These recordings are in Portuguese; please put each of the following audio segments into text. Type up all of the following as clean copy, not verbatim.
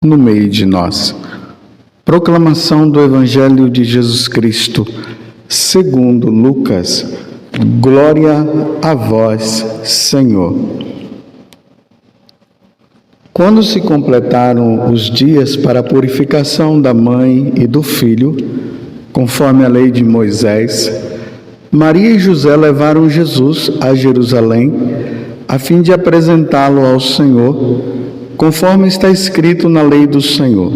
no meio de nós. Proclamação do Evangelho de Jesus Cristo, segundo Lucas. Glória a vós, Senhor. Quando se completaram os dias para a purificação da mãe e do filho, conforme a lei de Moisés, Maria e José levaram Jesus a Jerusalém, a fim de apresentá-lo ao Senhor, conforme está escrito na lei do Senhor.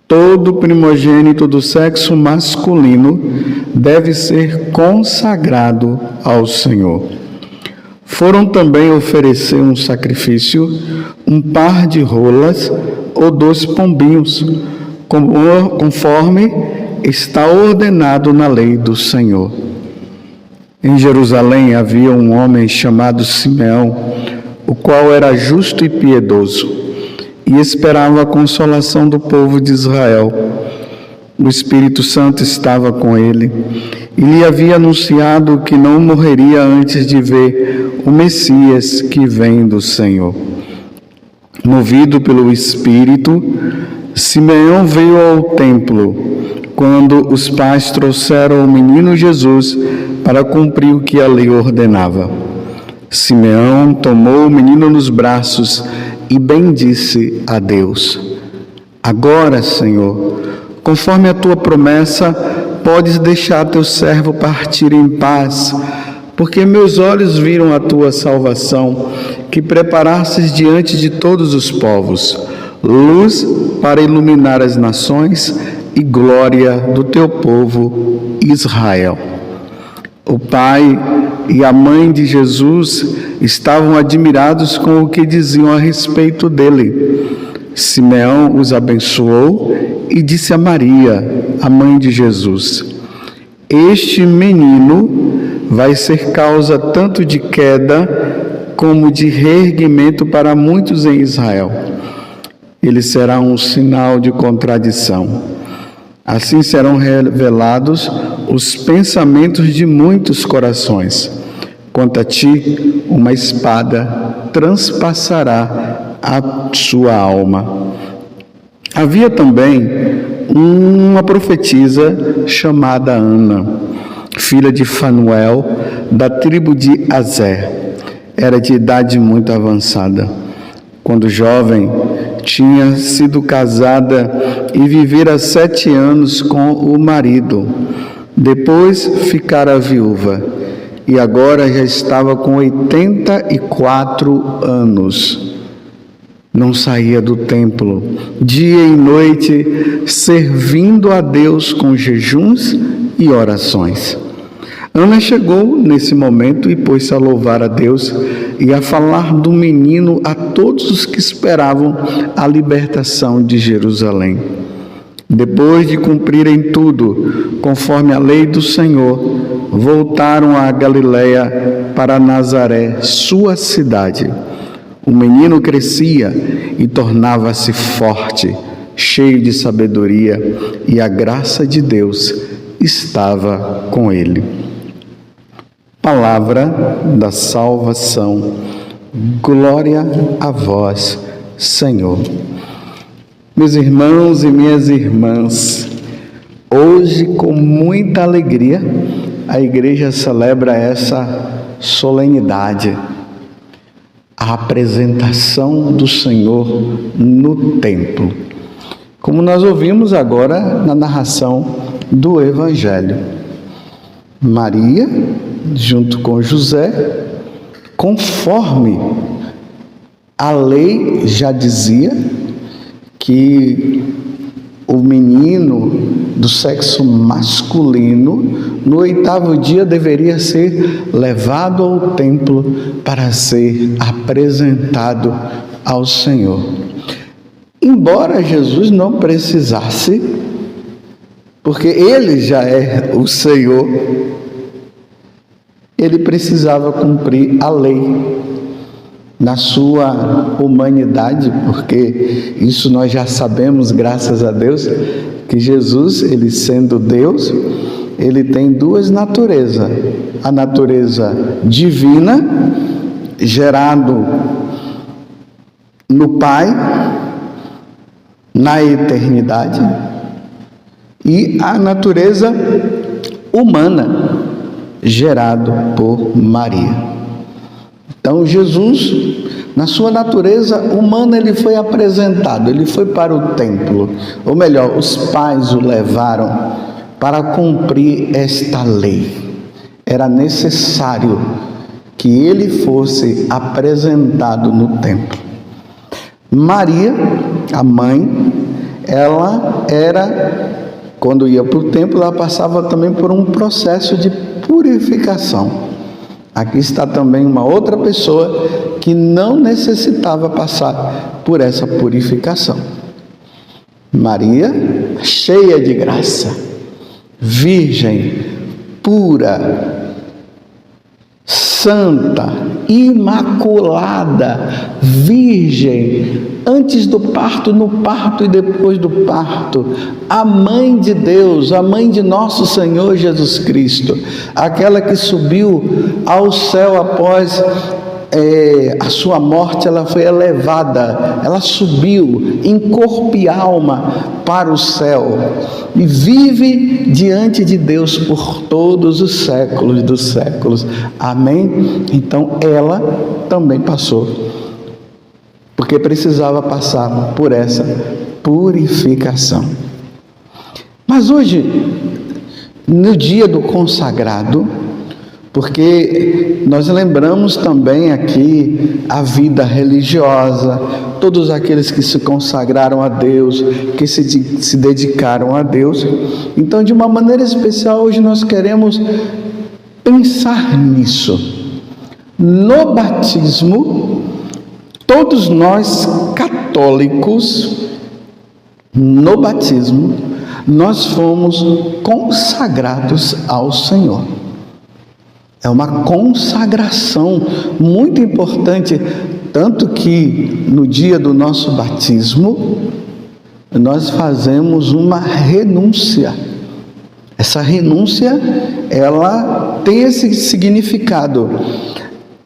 Todo primogênito do sexo masculino deve ser consagrado ao Senhor. Foram também oferecer um sacrifício, um par de rolas ou 2 pombinhos, conforme está ordenado na lei do Senhor. Em Jerusalém havia um homem chamado Simeão, o qual era justo e piedoso, e esperava a consolação do povo de Israel. O Espírito Santo estava com ele, e lhe havia anunciado que não morreria antes de ver o Messias que vem do Senhor. Movido pelo Espírito, Simeão veio ao templo, quando os pais trouxeram o menino Jesus para cumprir o que a lei ordenava. Simeão tomou o menino nos braços e bendisse a Deus. Agora, Senhor, conforme a tua promessa, podes deixar teu servo partir em paz, porque meus olhos viram a tua salvação, que preparastes diante de todos os povos, luz para iluminar as nações e glória do teu povo Israel. O pai e a mãe de Jesus estavam admirados com o que diziam a respeito dele. Simeão os abençoou e disse a Maria, a mãe de Jesus: este menino vai ser causa tanto de queda como de reerguimento para muitos em Israel. Ele será um sinal de contradição. Assim serão revelados os pensamentos de muitos corações. Quanto a ti, uma espada transpassará a sua alma. Havia também uma profetisa chamada Ana, filha de Fanuel, da tribo de Aser. Era de idade muito avançada. Quando jovem, tinha sido casada e vivera 7 anos com o marido. Depois ficara viúva e agora já estava com 84 anos. Não saía do templo, dia e noite, servindo a Deus com jejuns e orações. Ana chegou nesse momento e pôs-se a louvar a Deus e a falar do menino a todos os que esperavam a libertação de Jerusalém. Depois de cumprirem tudo, conforme a lei do Senhor, voltaram a Galiléia para Nazaré, sua cidade. O menino crescia e tornava-se forte, cheio de sabedoria, e a graça de Deus estava com ele. Palavra da salvação. Glória a vós, Senhor. Meus irmãos e minhas irmãs, hoje, com muita alegria, a igreja celebra essa solenidade, a apresentação do Senhor no templo, como nós ouvimos agora na narração do Evangelho. Maria, junto com José, conforme a lei já dizia que o menino do sexo masculino, no 8º dia, deveria ser levado ao templo para ser apresentado ao Senhor. Embora Jesus não precisasse, porque ele já é o Senhor, ele precisava cumprir a lei na sua humanidade, porque isso nós já sabemos, graças a Deus, que Jesus, ele sendo Deus, ele tem 2 naturezas. A natureza divina, gerado no Pai, na eternidade, e a natureza humana, gerado por Maria. Então Jesus, na sua natureza humana, ele foi apresentado, ele foi para o templo, ou melhor, os pais o levaram para cumprir esta lei. Era necessário que ele fosse apresentado no templo. Maria, a mãe, ela era, quando ia para o templo, ela passava também por um processo de purificação. Aqui está também uma outra pessoa que não necessitava passar por essa purificação. Maria, cheia de graça, virgem, pura, santa, imaculada, virgem, antes do parto, no parto e depois do parto, a mãe de Deus, a mãe de nosso Senhor Jesus Cristo, aquela que subiu ao céu após a sua morte, ela foi elevada, ela subiu em corpo e alma para o céu e vive diante de Deus por todos os séculos dos séculos. Amém? Então ela também passou, porque precisava passar por essa purificação. Mas hoje, no dia do consagrado, porque nós lembramos também aqui a vida religiosa, todos aqueles que se consagraram a Deus, que se dedicaram a Deus. Então, de uma maneira especial, hoje nós queremos pensar nisso. No batismo, todos nós católicos, no batismo, nós fomos consagrados ao Senhor. É uma consagração muito importante, tanto que no dia do nosso batismo, nós fazemos uma renúncia. Essa renúncia, ela tem esse significado.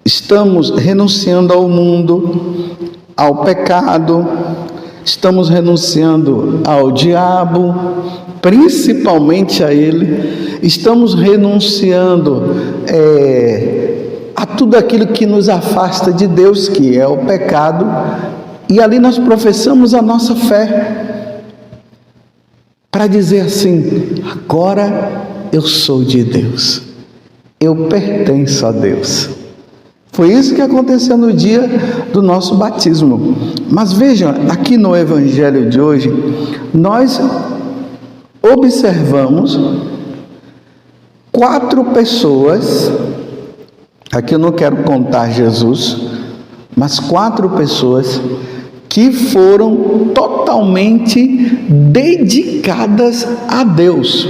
Estamos renunciando ao mundo, ao pecado, estamos renunciando ao diabo, principalmente a ele, estamos renunciando a tudo aquilo que nos afasta de Deus, que é o pecado, e ali nós professamos a nossa fé, para dizer assim: agora eu sou de Deus, eu pertenço a Deus. Foi isso que aconteceu no dia do nosso batismo. Mas vejam, aqui no Evangelho de hoje, nós observamos 4 pessoas, aqui eu não quero contar Jesus, mas 4 pessoas que foram totalmente dedicadas a Deus.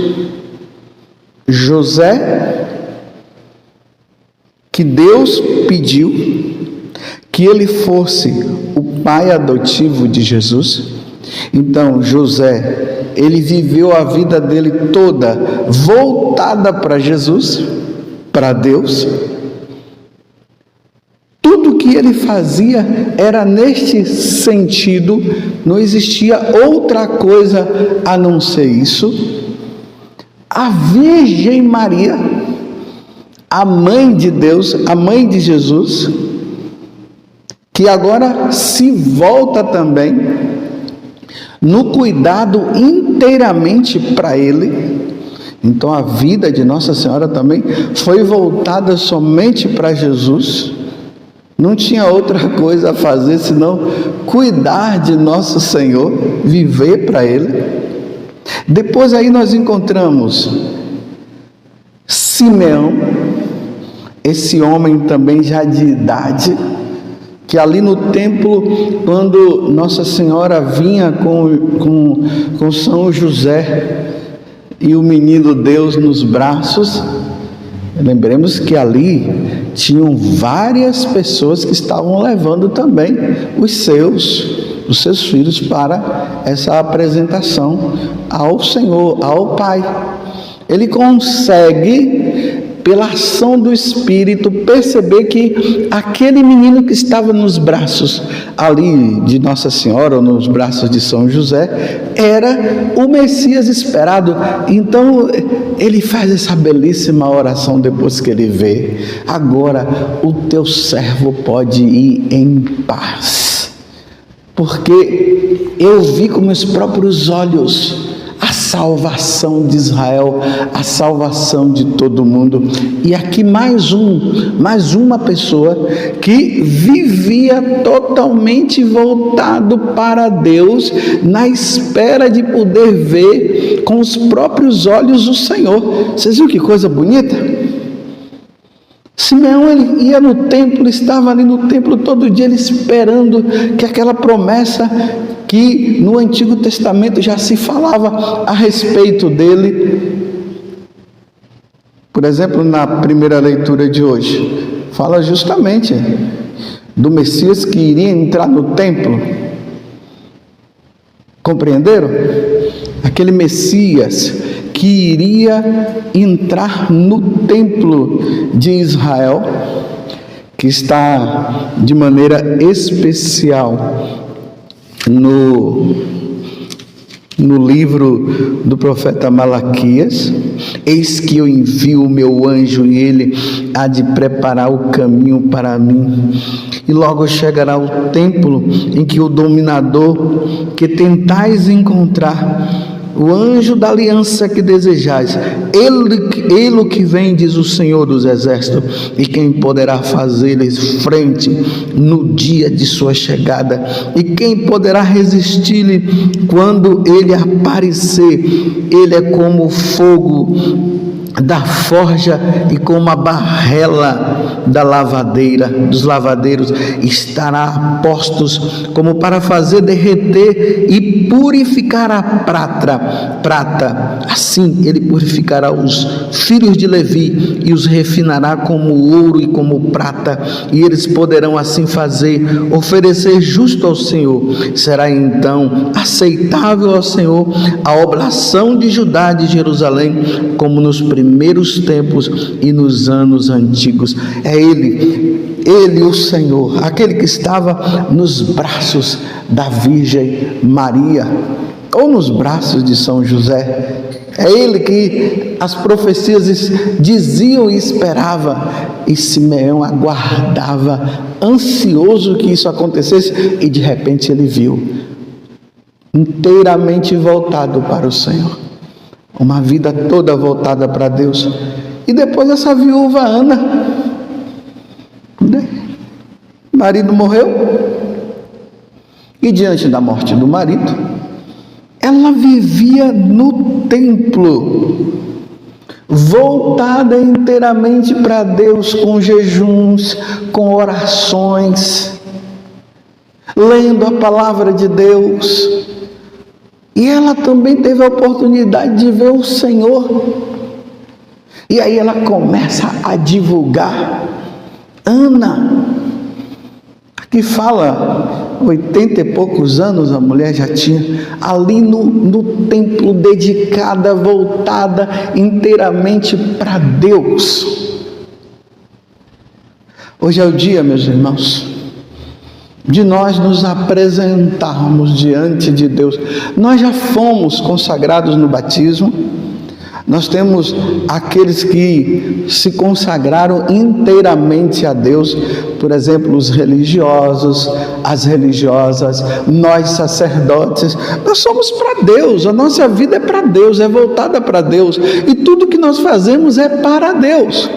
José, que Deus pediu que ele fosse o pai adotivo de Jesus. Então José, ele viveu a vida dele toda voltada para Jesus, para Deus. Tudo que ele fazia era neste sentido, não existia outra coisa a não ser isso. A Virgem Maria, a mãe de Deus, a mãe de Jesus, que agora se volta também no cuidado inteiramente para ele. Então a vida de Nossa Senhora também foi voltada somente para Jesus. Não tinha outra coisa a fazer senão cuidar de nosso Senhor, viver para Ele. Depois aí nós encontramos Simeão, esse homem também já de idade, que ali no templo, quando Nossa Senhora vinha com São José e o menino Deus nos braços, lembremos que ali tinham várias pessoas que estavam levando também os seus filhos para essa apresentação ao Senhor, ao Pai. Ele consegue pela ação do Espírito, perceber que aquele menino que estava nos braços ali de Nossa Senhora, ou nos braços de São José, era o Messias esperado. Então ele faz essa belíssima oração depois que ele vê: agora o teu servo pode ir em paz, porque eu vi com meus próprios olhos a salvação de Israel, a salvação de todo mundo. E aqui mais uma pessoa que vivia totalmente voltado para Deus, na espera de poder ver com os próprios olhos o Senhor. Vocês viram que coisa bonita? Simeão, ele ia no templo, estava ali no templo todo dia, ele esperando que aquela promessa que no Antigo Testamento já se falava a respeito dele. Por exemplo, na primeira leitura de hoje, fala justamente do Messias que iria entrar no templo. Compreenderam? Aquele Messias que iria entrar no templo de Israel, que está de maneira especial no livro do profeta Malaquias: eis que eu envio o meu anjo e ele há de preparar o caminho para mim. E logo chegará o templo em que o dominador que tentais encontrar, o anjo da aliança que desejais, ele que vem, diz o Senhor dos Exércitos, e quem poderá fazer-lhes frente no dia de sua chegada? E quem poderá resistir-lhe quando ele aparecer? Ele é como o fogo da forja e como a barrela da lavadeira, dos lavadeiros, estará a postos como para fazer derreter e purificar a prata. Assim ele purificará os filhos de Levi e os refinará como ouro e como prata, e eles poderão assim oferecer justo ao Senhor. Será então aceitável ao Senhor a oblação de Judá e de Jerusalém, como nos primeiros tempos e nos anos antigos. É ele o Senhor, aquele que estava nos braços da Virgem Maria, ou nos braços de São José. É ele que as profecias diziam e esperava, e Simeão aguardava, ansioso que isso acontecesse, e de repente ele viu, inteiramente voltado para o Senhor, uma vida toda voltada para Deus. E depois essa viúva Ana, o marido morreu, e diante da morte do marido, ela vivia no templo, voltada inteiramente para Deus, com jejuns, com orações, lendo a palavra de Deus. E ela também teve a oportunidade de ver o Senhor. E aí ela começa a divulgar. Ana, que fala 80 e poucos anos a mulher já tinha, ali no templo, dedicada, voltada inteiramente para Deus. Hoje é o dia, meus irmãos, de nós nos apresentarmos diante de Deus. Nós já fomos consagrados no batismo. Nós temos aqueles que se consagraram inteiramente a Deus, por exemplo, os religiosos, as religiosas, nós sacerdotes. Nós somos para Deus, a nossa vida é para Deus, é voltada para Deus, e tudo que nós fazemos é para Deus.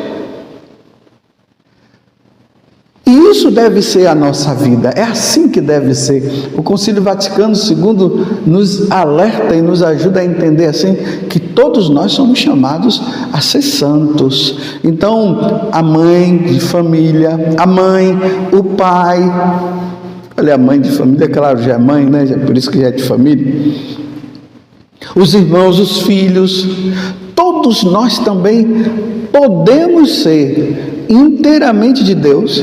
E isso deve ser a nossa vida, é assim que deve ser. O Concílio Vaticano II nos alerta e nos ajuda a entender assim, que todos nós somos chamados a ser santos. Então, a mãe de família, o pai, olha, a mãe de família, claro, já é mãe, né? Por isso que já é de família. Os irmãos, os filhos, todos nós também podemos ser inteiramente de Deus,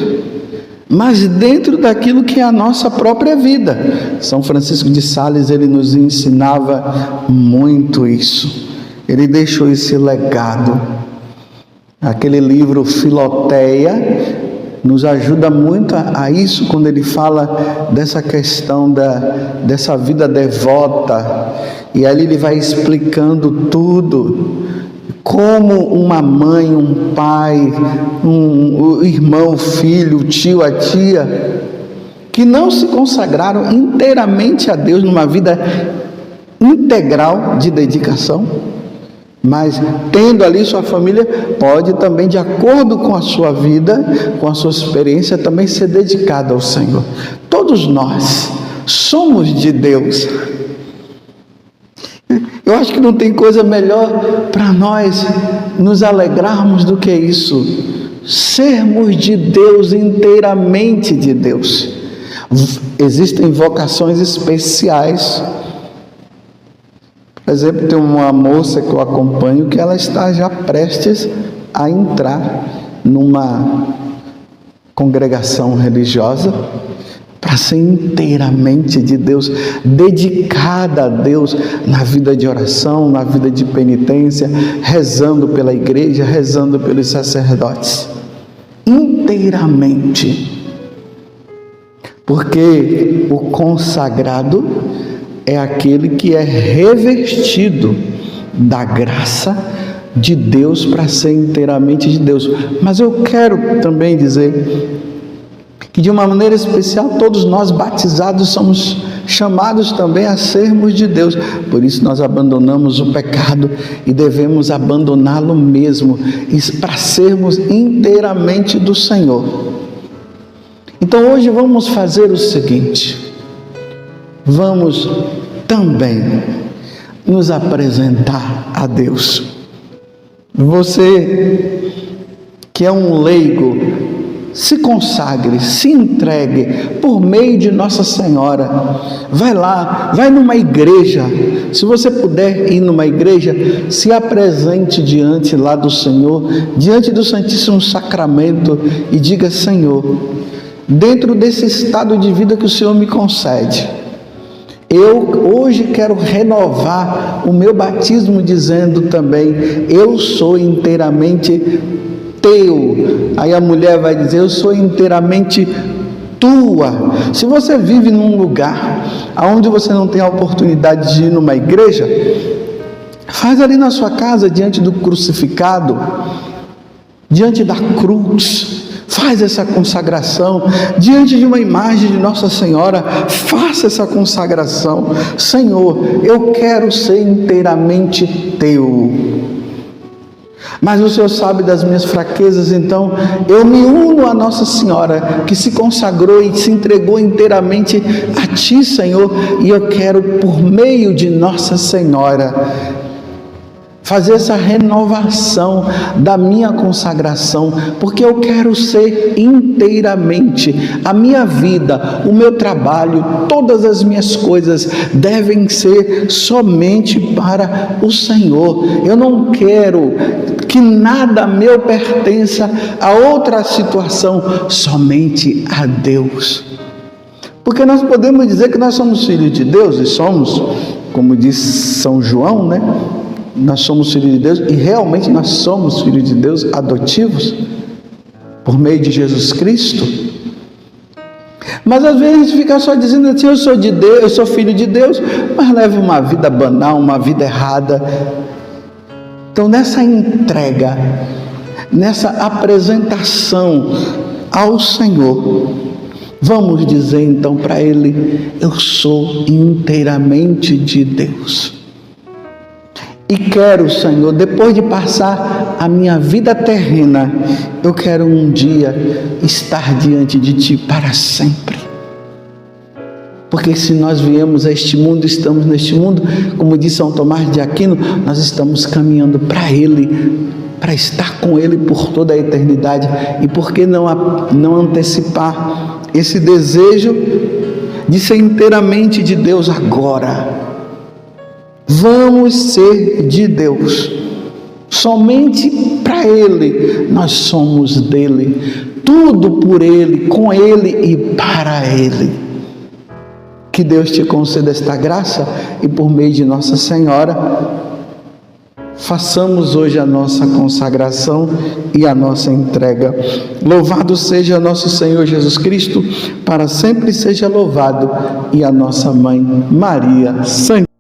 mas dentro daquilo que é a nossa própria vida. São Francisco de Sales, ele nos ensinava muito isso. Ele deixou esse legado. Aquele livro Filoteia nos ajuda muito a isso, quando ele fala dessa questão dessa vida devota. E ali ele vai explicando tudo, como uma mãe, um pai, um irmão, filho, o tio, a tia, que não se consagraram inteiramente a Deus numa vida integral de dedicação, mas tendo ali sua família, pode também, de acordo com a sua vida, com a sua experiência, também ser dedicada ao Senhor. Todos nós somos de Deus. Eu acho que não tem coisa melhor para nós nos alegrarmos do que isso. Sermos de Deus, inteiramente de Deus. Existem vocações especiais. Por exemplo, tem uma moça que eu acompanho que ela está já prestes a entrar numa congregação religiosa para ser inteiramente de Deus, dedicada a Deus na vida de oração, na vida de penitência, rezando pela igreja, rezando pelos sacerdotes, inteiramente, porque o consagrado é aquele que é revestido da graça de Deus para ser inteiramente de Deus. Mas eu quero também dizer que, de uma maneira especial, todos nós batizados somos chamados também a sermos de Deus. Por isso nós abandonamos o pecado e devemos abandoná-lo mesmo, para sermos inteiramente do Senhor. Então hoje vamos fazer o seguinte: vamos também nos apresentar a Deus. Você que é um leigo, se consagre, se entregue por meio de Nossa Senhora. Vai lá, vai numa igreja. Se você puder ir numa igreja, se apresente diante lá do Senhor, diante do Santíssimo Sacramento, e diga: Senhor, dentro desse estado de vida que o Senhor me concede, eu hoje quero renovar o meu batismo dizendo também: eu sou inteiramente teu. Aí a mulher vai dizer: eu sou inteiramente tua. Se você vive num lugar onde você não tem a oportunidade de ir numa igreja, faz ali na sua casa, diante do crucificado, diante da cruz. Faz essa consagração diante de uma imagem de Nossa Senhora. Faça essa consagração: Senhor, eu quero ser inteiramente teu. Mas o Senhor sabe das minhas fraquezas, então eu me uno a Nossa Senhora, que se consagrou e se entregou inteiramente a Ti, Senhor, e eu quero, por meio de Nossa Senhora, fazer essa renovação da minha consagração, porque eu quero ser inteiramente, a minha vida, o meu trabalho, todas as minhas coisas devem ser somente para o Senhor. Eu não quero que nada meu pertença a outra situação, somente a Deus. Porque nós podemos dizer que nós somos filhos de Deus, e somos, como diz São João, né? Nós somos filhos de Deus, e realmente nós somos filhos de Deus adotivos por meio de Jesus Cristo. Mas às vezes a gente fica só dizendo assim: eu sou de Deus, eu sou filho de Deus, mas leva uma vida banal, uma vida errada. Então, nessa entrega, nessa apresentação ao Senhor, vamos dizer então para Ele: eu sou inteiramente de Deus. E quero, Senhor, depois de passar a minha vida terrena, eu quero um dia estar diante de Ti para sempre. Porque se nós viemos a este mundo, estamos neste mundo, como diz São Tomás de Aquino, nós estamos caminhando para Ele, para estar com Ele por toda a eternidade. E por que não antecipar esse desejo de ser inteiramente de Deus agora? Vamos ser de Deus, somente para Ele. Nós somos dele, tudo por Ele, com Ele e para Ele. Que Deus te conceda esta graça, e por meio de Nossa Senhora, Façamos hoje a nossa consagração e a nossa entrega. Louvado seja nosso Senhor Jesus Cristo, para sempre seja louvado, e a nossa Mãe Maria Santíssima.